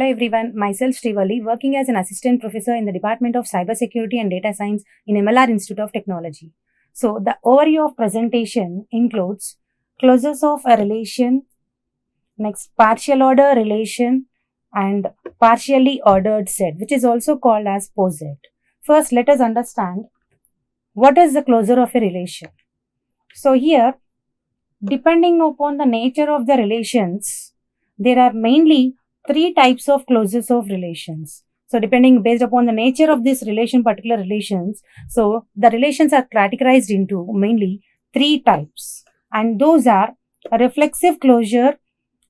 Hello everyone, myself Srivalli, working as an assistant professor in the Department of Cybersecurity and Data Science in MLR Institute of Technology. So the overview of presentation includes closures of a relation, next partial order relation and partially ordered set, which is also called as POSET. First, let us understand what is the closure of a relation. So here, depending upon the nature of the relations, there are mainly three types of closures of relations. So depending based upon the nature of this relation, particular relations, so the relations are categorized into mainly three types, and those are a reflexive closure,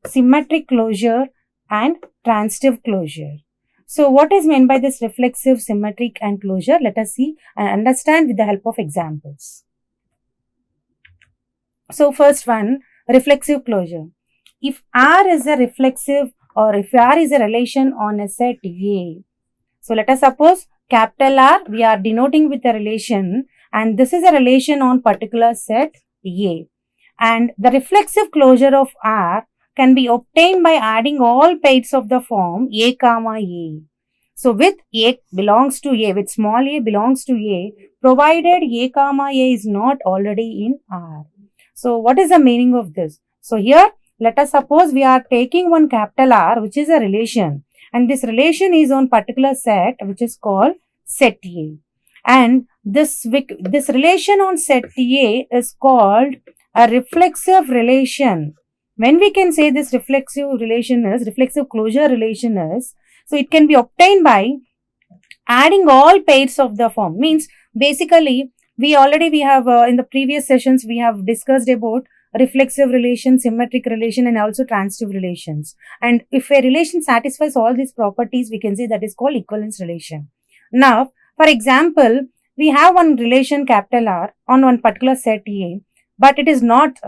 symmetric closure and transitive closure. So what is meant by this reflexive, symmetric and closure? Let us see and understand with the help of examples. So first one, reflexive closure. If R is a reflexive or if R is a relation on a set A, so let us suppose capital R we are denoting with a relation and this is a relation on particular set A, and the reflexive closure of R can be obtained by adding all pairs of the form A comma A. So with A belongs to A, with small a belongs to A, provided A comma A is not already in R. So what is the meaning of this? So here let us suppose we are taking one capital R which is a relation, and this relation is on particular set which is called set A, and this relation on set A is called a reflexive relation. When we can say this reflexive closure relation is, so it can be obtained by adding all pairs of the form. Means basically we have in the previous sessions we have discussed about reflexive relation, symmetric relation and also transitive relations. And if a relation satisfies all these properties, we can say that is called equivalence relation. Now, for example, we have one relation capital R on one particular set A, but it is not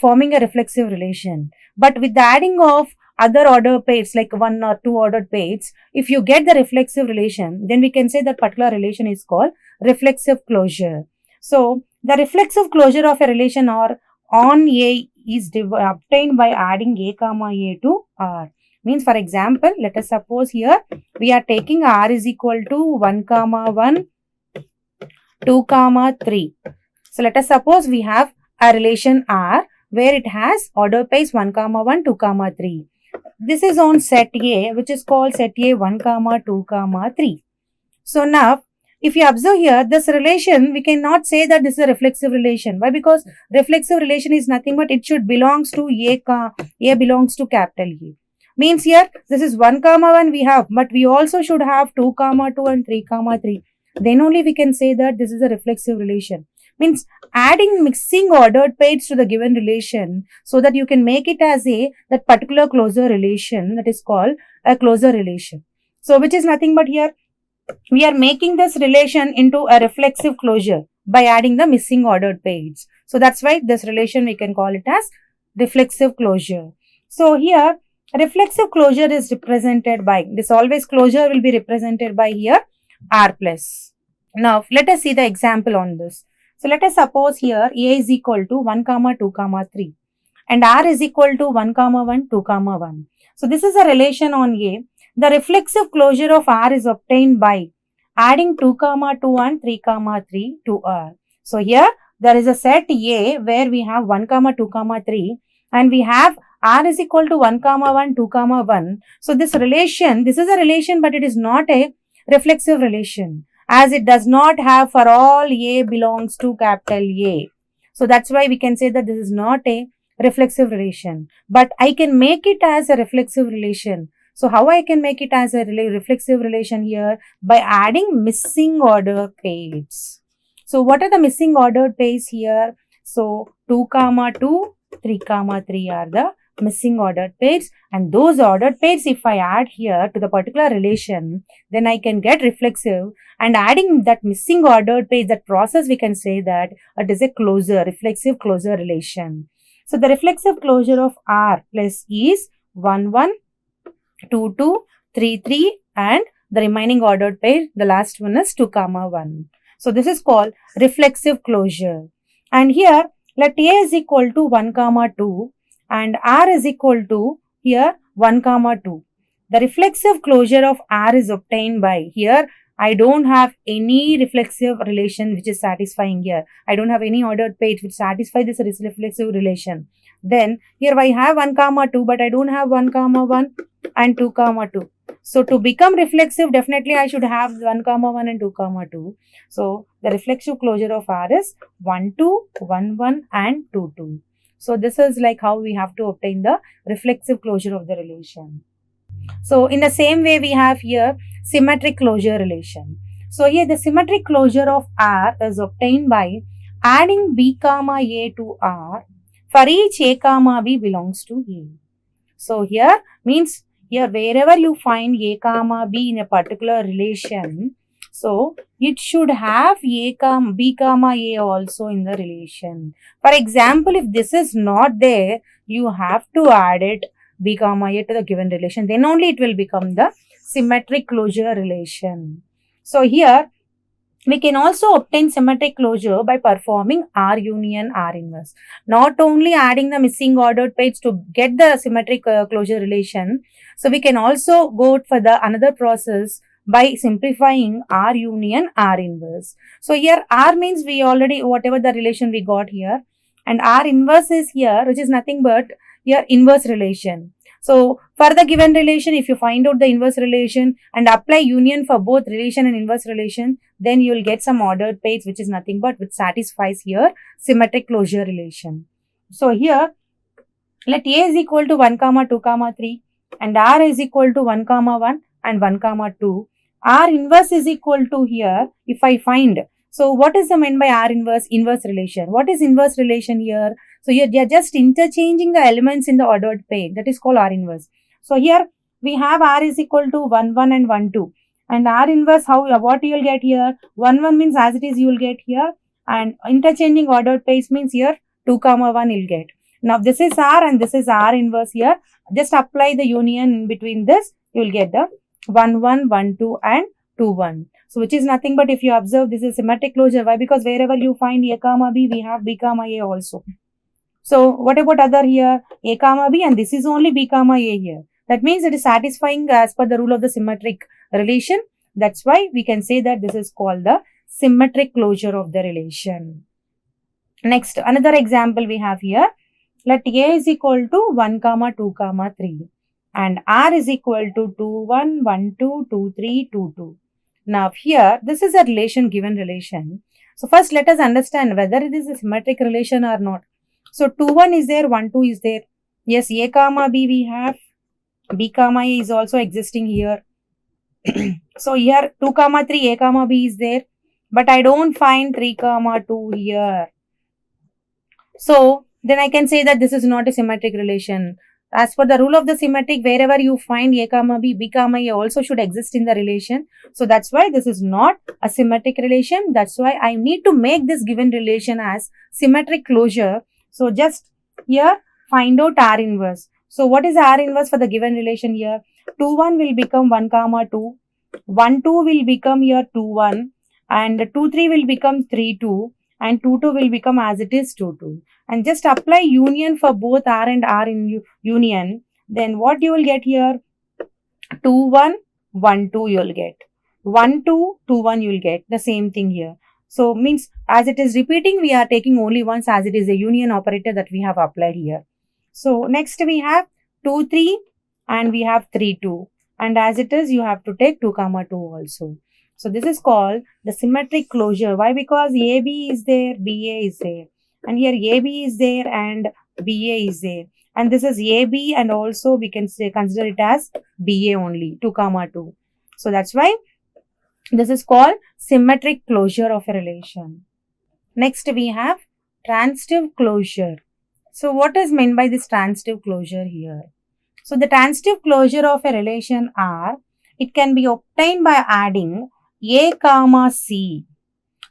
forming a reflexive relation. But with the adding of other order pairs like one or two ordered pairs, if you get the reflexive relation, then we can say that particular relation is called reflexive closure. So, the reflexive closure of a relation or on A is obtained by adding A comma A to R. Means for example, let us suppose here we are taking R is equal to 1 comma 1, 2 comma 3. So let us suppose we have a relation R where it has order pairs 1 comma 1, 2 comma 3. This is on set A which is called set A 1 comma 2 comma 3. So now if you observe here, this relation, we cannot say that this is a reflexive relation. Why? Because reflexive relation is nothing but it should belongs to A belongs to capital A. Means here, this is 1 comma 1 we have, but we also should have 2 comma 2 and 3 comma 3. Then only we can say that this is a reflexive relation. Means adding mixing ordered pairs to the given relation so that you can make it as that particular closure relation that is called a closure relation. So which is nothing but here, we are making this relation into a reflexive closure by adding the missing ordered pairs. So that's why this relation we can call it as reflexive closure. So here reflexive closure is represented by this, always closure will be represented by here R plus. Now let us see the example on this. So let us suppose here A is equal to 1 comma 2 comma 3 and R is equal to 1 comma 1 2 comma 1. So this is a relation on A. The reflexive closure of R is obtained by adding 2 comma 2 and 3 comma 3 to R. So here there is a set A where we have 1 comma 2 comma 3 and we have R is equal to 1 comma 1 2 comma 1. So this is a relation but it is not a reflexive relation as it does not have for all A belongs to capital A. So that's why we can say that this is not a reflexive relation, but I can make it as a reflexive relation. So how I can make it as a reflexive relation here? By adding missing order pairs. So what are the missing ordered pairs here? So 2 comma 2, 3 comma 3 are the missing ordered pairs, and those ordered pairs if I add here to the particular relation, then I can get reflexive, and adding that missing ordered pairs, that process we can say that it is a reflexive closure relation. So the reflexive closure of R plus is 1 1, 2 2, 3 3 and the remaining ordered pair, the last one is 2 comma 1. So this is called reflexive closure. And here let A is equal to 1 comma 2 and R is equal to here 1 comma 2. the reflexive closure of R is obtained by, here I don't have any reflexive relation which is satisfying here. I don't have any ordered page which satisfies this reflexive relation. Then here I have 1 comma 2, but I don't have 1 comma 1 and 2 comma 2. So to become reflexive, definitely I should have 1 comma 1 and 2 comma 2. So the reflexive closure of R is 1 2, 1 1 and 2 2. So this is like how we have to obtain the reflexive closure of the relation. So in the same way we have here symmetric closure relation. So here the symmetric closure of R is obtained by adding B comma A to R for each A comma B belongs to A. So here means here wherever you find A comma B in a particular relation, so it should have B comma A also in the relation. For example, if this is not there, you have to add it B comma A to the given relation, then only it will become the symmetric closure relation. So here we can also obtain symmetric closure by performing R union R inverse. Not only adding the missing ordered page to get the symmetric closure relation, so we can also go for the another process by simplifying R union R inverse. So here R means we already whatever the relation we got here, and R inverse is here, which is nothing but your inverse relation. So for the given relation, if you find out the inverse relation and apply union for both relation and inverse relation, then you will get some ordered page which is nothing but which satisfies here symmetric closure relation. So here let A is equal to 1 comma 2 comma 3 and R is equal to 1 comma 1 and 1 comma 2. R inverse is equal to here if I find. So what is the meant by R inverse? Inverse relation. What is inverse relation here? So here they are just interchanging the elements in the ordered page. That is called R inverse. So here we have R is equal to 1 1 and 1 2. And R inverse, what you will get here? 1 1 means as it is you will get here. And interchanging ordered page means here 2 comma 1 you will get. Now this is R and this is R inverse here. Just apply the union between this. You will get the 1 1 1 2 and 2 1. So which is nothing but if you observe this is symmetric closure. Why? Because wherever you find A comma B, we have B comma A also. So what about other here? A comma B and this is only B comma A here. That means it is satisfying as per the rule of the symmetric relation. That's why we can say that this is called the symmetric closure of the relation. Next, another example we have here. Let A is equal to 1 comma 2 comma 3 and R is equal to 2 1 1 2 2 3 2 2. Now here this is a relation given relation. So first let us understand whether it is a symmetric relation or not. So 2 1 is there, 1 2 is there. Yes, A comma B we have. B comma A is also existing here. So here 2 comma 3 A comma B is there. But I don't find 3 comma 2 here. So then I can say that this is not a symmetric relation. As per the rule of the symmetric, wherever you find A comma B, B comma A also should exist in the relation. So that's why this is not a symmetric relation. That's why I need to make this given relation as symmetric closure. So just here find out R inverse. So what is R inverse for the given relation here? 2 1 will become 1 comma 2. 1 2 will become here 2 1 and 2 3 will become 3 2 and 2 2 will become as it is 2 2. And just apply union for both R and R in union. Then what you will get here? 2 1 1 2 you will get. 1 2 2 1 you will get. The same thing here. So means as it is repeating, we are taking only once as it is a union operator that we have applied here. So next we have 2 3 and we have 3 2. And as it is, you have to take 2 comma 2 also. So this is called the symmetric closure. Why? Because AB is there, BA is there. And here AB is there and BA is there. And this is AB and also we can say consider it as BA only, 2 comma 2. So that's why this is called symmetric closure of a relation. Next we have transitive closure. So what is meant by this transitive closure here? So the transitive closure of a relation R, it can be obtained by adding A comma C.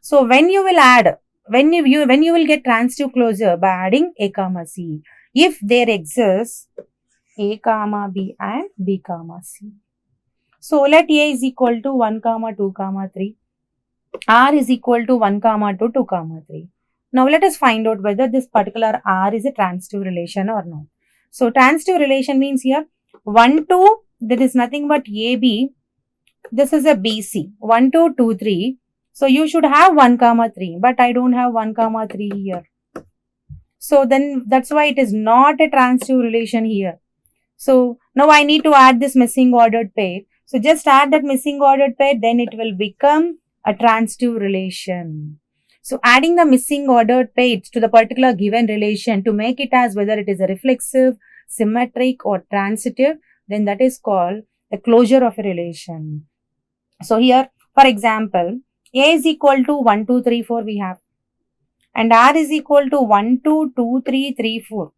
So when you will add, when you will get transitive closure by adding A comma C, if there exists A comma B and B comma C. So let A is equal to 1 comma 2 comma 3. R is equal to 1 comma 2 2 comma 3. Now let us find out whether this particular R is a transitive relation or not. So transitive relation means here 1 2 there is nothing but AB. This is a BC, 1, 2, 2, 3. So you should have 1, 3, but I don't have 1, 3 here. So then that's why it is not a transitive relation here. So now I need to add this missing ordered pair. So just add that missing ordered pair, then it will become a transitive relation. So adding the missing ordered pairs to the particular given relation to make it as whether it is a reflexive, symmetric or transitive, then that is called a closure of a relation. So here, for example, A is equal to 1, 2, 3, 4 we have, and R is equal to 1, 2, 2, 3, 3, 4.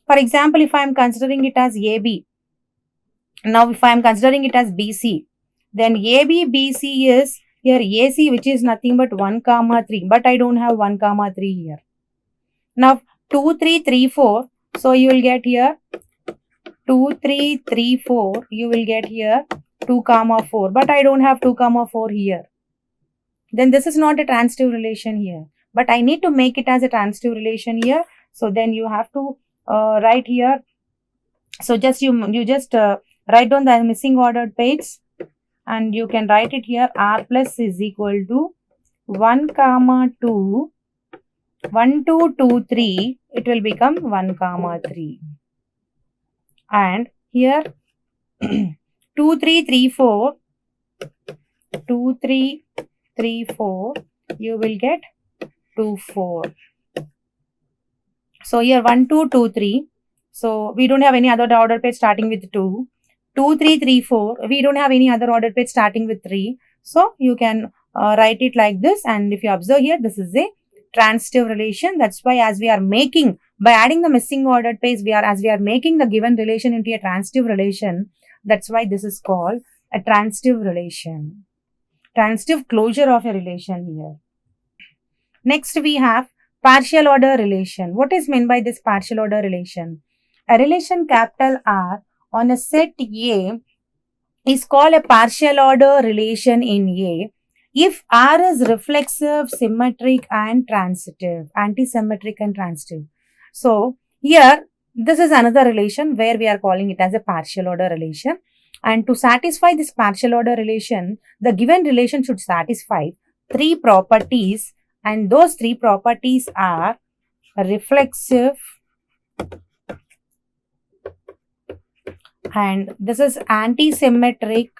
For example, if I am considering it as AB, now if I am considering it as BC, then AB, BC is here AC, which is nothing but 1, 3, but I don't have 1, 3 here. Now 2, 3, 3, 4, so you will get here 2, 3, 3, 4, you will get here 2, 4, but I don't have 2, 4 here. Then this is not a transitive relation here, but I need to make it as a transitive relation here. So then you have to write here. So just you just write down the missing ordered pairs, and you can write it here. R plus is equal to 1, 2, 1, 2, 2, 3. It will become 1, 3. And here 2, 3, 3, 4. 2, 3, 3, 4. You will get 2, 4. So here 1, 2, 2, 3. So we don't have any other ordered pair starting with 2. 2, 3, 3, 4. We don't have any other ordered pair starting with 3. So you can write it like this. And if you observe here, this is a transitive relation. That's why as we are making, by adding the missing ordered pairs, as we are making the given relation into a transitive relation. That's why this is called a transitive relation. Transitive closure of a relation here. Next we have partial order relation. What is meant by this partial order relation? A relation capital R on a set A is called a partial order relation in A if R is reflexive, symmetric and transitive, antisymmetric and transitive. So here this is another relation where we are calling it as a partial order relation. And to satisfy this partial order relation, the given relation should satisfy 3 properties, and those 3 properties are reflexive, and this is antisymmetric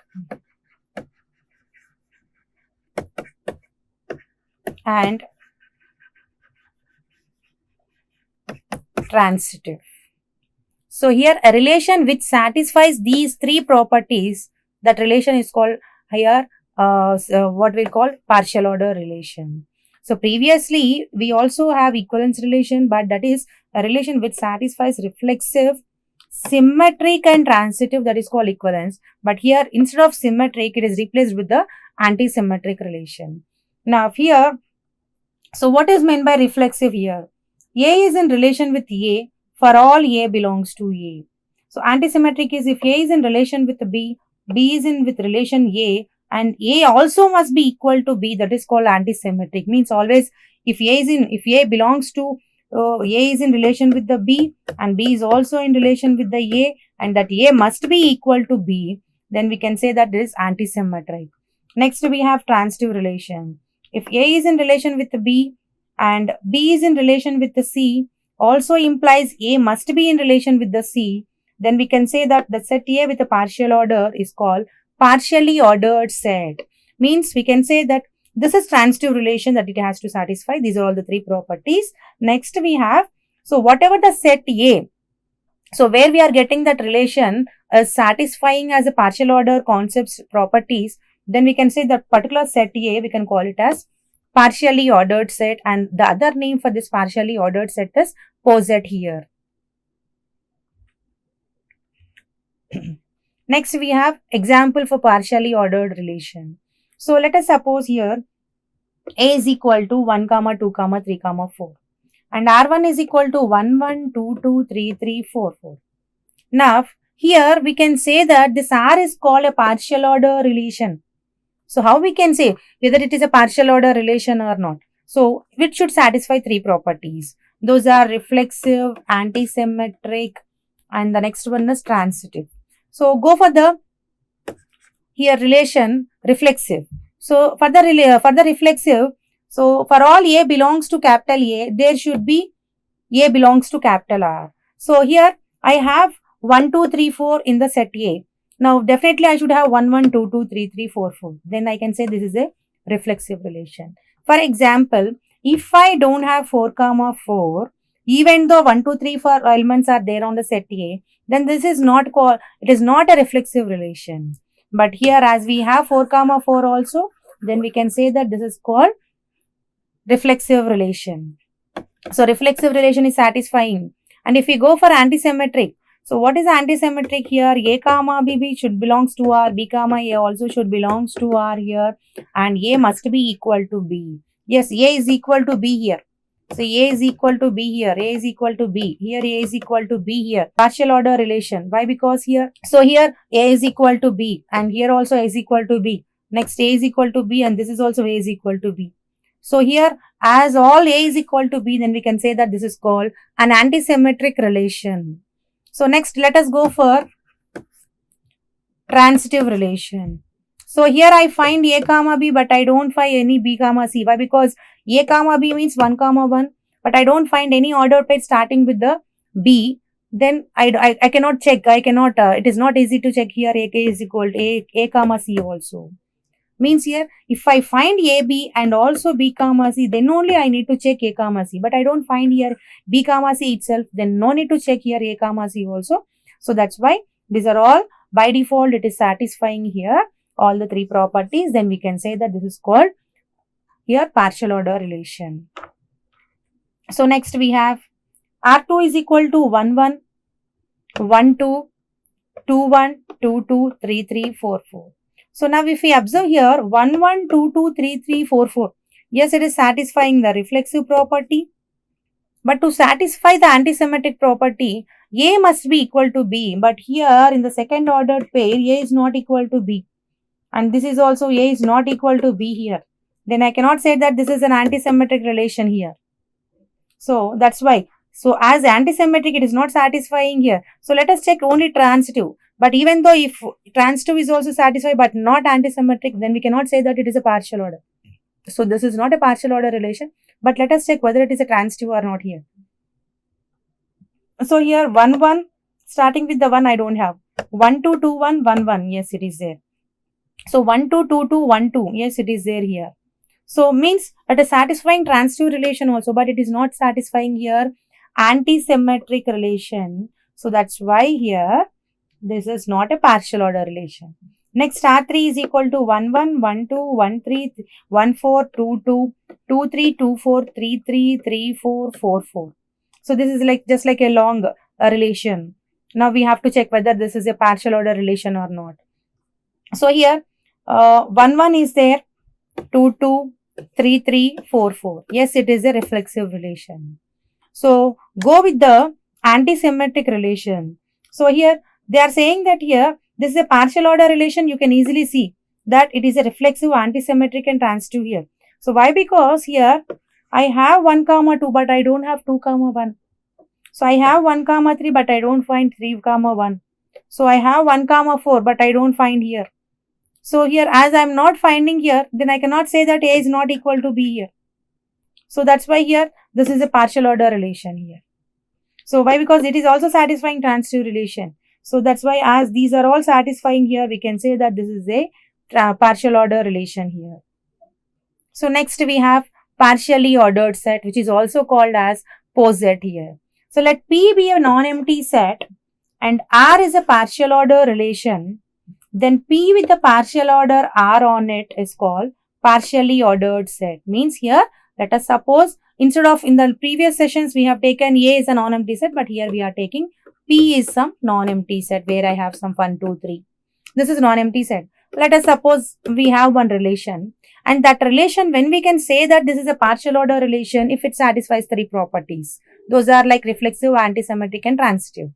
and transitive. So here a relation which satisfies these 3 properties, that relation is called here what we call partial order relation. So previously we also have equivalence relation, but that is a relation which satisfies reflexive, symmetric and transitive, that is called equivalence. But here instead of symmetric, it is replaced with the antisymmetric relation. Now here, so what is meant by reflexive here? A is in relation with A for all A belongs to A. So antisymmetric is if A is in relation with B, B is in with relation A, and A also must be equal to B, that is called antisymmetric. Means always if A belongs to A is in relation with the B and B is also in relation with the A, and that A must be equal to B, then we can say that it is antisymmetric. Next we have transitive relation. If A is in relation with the B and B is in relation with the C, also implies A must be in relation with the C, then we can say that the set A with a partial order is called partially ordered set. Means we can say that this is transitive relation that it has to satisfy. These are all the 3 properties. Next we have, so whatever the set A, so where we are getting that relation as satisfying as a partial order concepts properties, then we can say that particular set A, we can call it as partially ordered set, and the other name for this partially ordered set is poset here. Next we have example for partially ordered relation. So let us suppose here A is equal to 1, 2, 3, 4 and R1 is equal to 1, 1, 2, 2, 3, 3, 4, 4. Now here we can say that this R is called a partial order relation. So how we can say whether it is a partial order relation or not? So it should satisfy 3 properties. Those are reflexive, antisymmetric, and the next one is transitive. So go for the here relation reflexive. So for the reflexive, so for all A belongs to capital A, there should be A belongs to capital R. So here I have 1, 2, 3, 4 in the set A. Now definitely I should have 1, 1, 2, 2, 3, 3, 4, 4. Then I can say this is a reflexive relation. For example, if I don't have 4, 4, even though 1, 2, 3, 4 elements are there on the set A, then this is not called, it is not a reflexive relation. But here as we have 4, 4 also, then we can say that this is called reflexive relation. So reflexive relation is satisfying. And if we go for antisymmetric, so what is antisymmetric here? A comma B should belongs to R, B comma A also should belongs to R here, and A must be equal to B. Yes, A is equal to B here. So A is equal to B here, A is equal to B. Here A is equal to B here. Partial order relation. Why? Because here, so here A is equal to B and here also A is equal to B. Next A is equal to B and this is also A is equal to B. So here as all A is equal to B, then we can say that this is called an antisymmetric relation. So next let us go for transitive relation. So here I find A comma B but I don't find any B comma C. Why? Because A comma B means 1 comma 1 but I don't find any ordered pair starting with the B. Then I cannot check, it is not easy to check here A is equal to A comma C also. Means here if I find A B and also B comma C, then only I need to check A comma C. But I don't find here B comma C itself, then no need to check here A comma C also. So that's why these are all by default it is satisfying here all the three properties. Then we can say that this is called here partial order relation. So next we have R2 is equal to 1 1, 1 2, 2 1, 2 2, 3 3, 4 4. So now if we observe here 1 1, 2 2, 3 3, 4 4. Yes, it is satisfying the reflexive property. But to satisfy the antisymmetric property, A must be equal to B. But here in the second ordered pair, A is not equal to B. And this is also A is not equal to B here. Then I cannot say that this is an antisymmetric relation here. So that's why. So as antisymmetric, it is not satisfying here. So let us check only transitive. But even though if transitive is also satisfied but not antisymmetric, then we cannot say that it is a partial order. So this is not a partial order relation. But let us check whether it is a transitive or not here. So here 1 1, starting with the 1 I don't have. 1 2 2 1 1 1. Yes, it is there. So 1 2 2 2 1 2. Yes, it is there here. So means at a satisfying transitive relation also, but it is not satisfying here antisymmetric relation. So that's why here this is not a partial order relation. Next R3 is equal to 1 1 1 2 1 3 1 4 2 2 2 3 2 4 3 3 3 4 4 4. So this is like just like a long relation. Now we have to check whether this is a partial order relation or not. So here 1 1 is there, 2 2 3 3 4 4. Yes, it is a reflexive relation. So go with the antisymmetric relation. So here they are saying that here this is a partial order relation. You can easily see that it is a reflexive, antisymmetric and transitive here. So why? Because here I have 1 comma 2 but I don't have 2 comma 1. So I have 1 comma 3 but I don't find 3 comma 1. So I have 1 comma 4 but I don't find here. So here as I am not finding here, then I cannot say that A is not equal to B here. So that's why here this is a partial order relation here. So why? Because it is also satisfying transitive relation. So that's why as these are all satisfying here, we can say that this is a partial order relation here. So next we have partially ordered set, which is also called as poset here. So let P be a non-empty set and R is a partial order relation. Then P with the partial order R on it is called partially ordered set. Means here let us suppose instead of in the previous sessions we have taken A is a non-empty set, but here we are taking P is some non-empty set where I have some 1 2 3. This is non-empty set. Let us suppose we have one relation, and that relation, when we can say that this is a partial order relation if it satisfies three properties. Those are like reflexive, antisymmetric and transitive.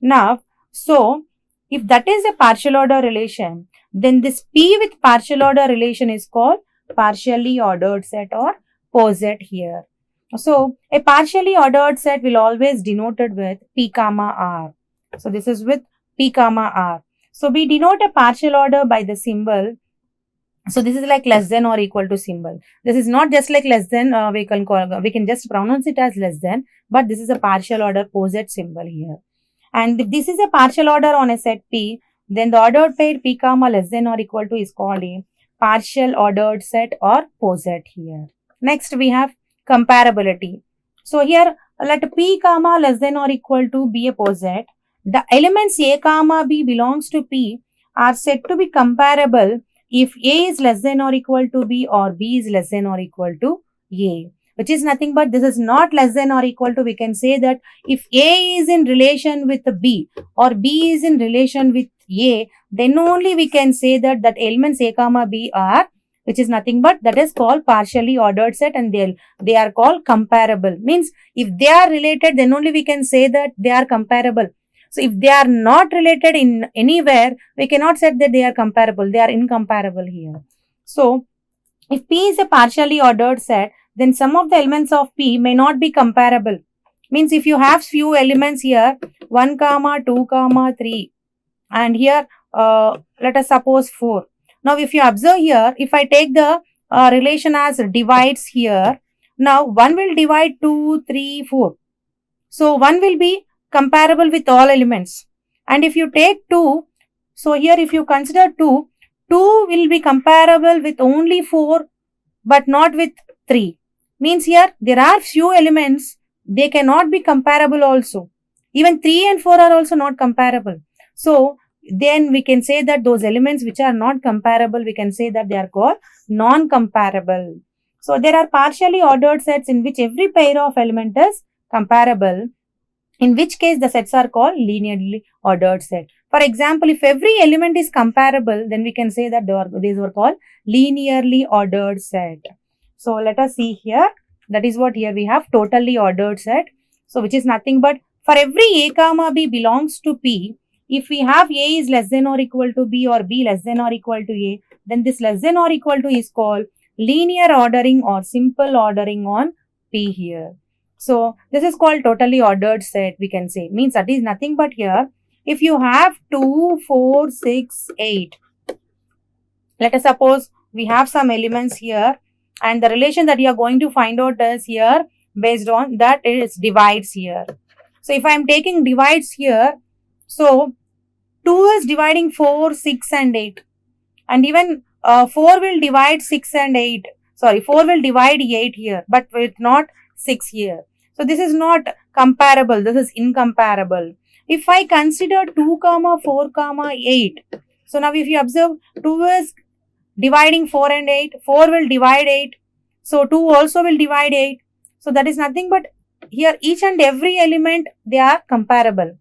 Now, so if that is a partial order relation, then this P with partial order relation is called partially ordered set or poset here. So a partially ordered set will always denoted with P comma R. So this is with P comma R. So we denote a partial order by the symbol. So this is like less than or equal to symbol. This is not just like less than, we can just pronounce it as less than, but this is a partial order poset symbol here. And if this is a partial order on a set P, then the ordered pair P comma less than or equal to is called a partial ordered set or poset here. Next we have comparability. So here let P comma less than or equal to be a poset. The elements A comma B belongs to P are said to be comparable if A is less than or equal to B or B is less than or equal to A, which is nothing but this is not less than or equal to, we can say that if A is in relation with B or B is in relation with A, then only we can say that elements A comma B are, which is nothing but that is called partially ordered set, and they are called comparable. Means if they are related, then only we can say that they are comparable. So if they are not related in anywhere, we cannot say that they are comparable. They are incomparable here. So if P is a partially ordered set, then some of the elements of P may not be comparable. Means if you have few elements here, 1 comma 2 comma 3, and here let us suppose 4. Now if you observe here, if I take the relation as divides here, now 1 will divide 2, 3, 4. So 1 will be comparable with all elements. And if you take 2, so here if you consider 2 will be comparable with only 4 but not with 3. Means here there are few elements, they cannot be comparable also. Even 3 and 4 are also not comparable. So then we can say that those elements which are not comparable, we can say that they are called non-comparable. So there are partially ordered sets in which every pair of element is comparable, in which case the sets are called linearly ordered set. For example, if every element is comparable, then we can say that these were called linearly ordered set. So let us see here. That is what here we have totally ordered set. So which is nothing but for every A comma B belongs to P, if we have A is less than or equal to B or B less than or equal to A, then this less than or equal to is called linear ordering or simple ordering on P here. So this is called totally ordered set, we can say. Means that is nothing but here, if you have 2, 4, 6, 8. Let us suppose we have some elements here, and the relation that you are going to find out is here based on that it is divides here. So if I am taking divides here, so 2 is dividing 4, 6 and 8. And even 4 will divide 6 and 8. Sorry, 4 will divide 8 here, but with not 6 here. So this is not comparable, this is incomparable. If I consider 2 comma 4 comma 8, so now if you observe 2 is dividing 4 and 8, 4 will divide 8, so 2 also will divide 8. So that is nothing but here each and every element they are comparable.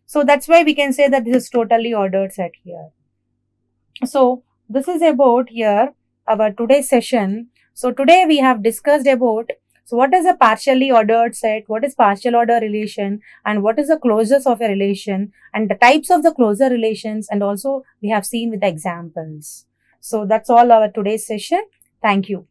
So that's why we can say that this is totally ordered set here. So this is about here our today's session. So today we have discussed about what is a partially ordered set, what is partial order relation, and what is the closures of a relation, and the types of the closure relations, and also we have seen with the examples. So that's all our today's session. Thank you.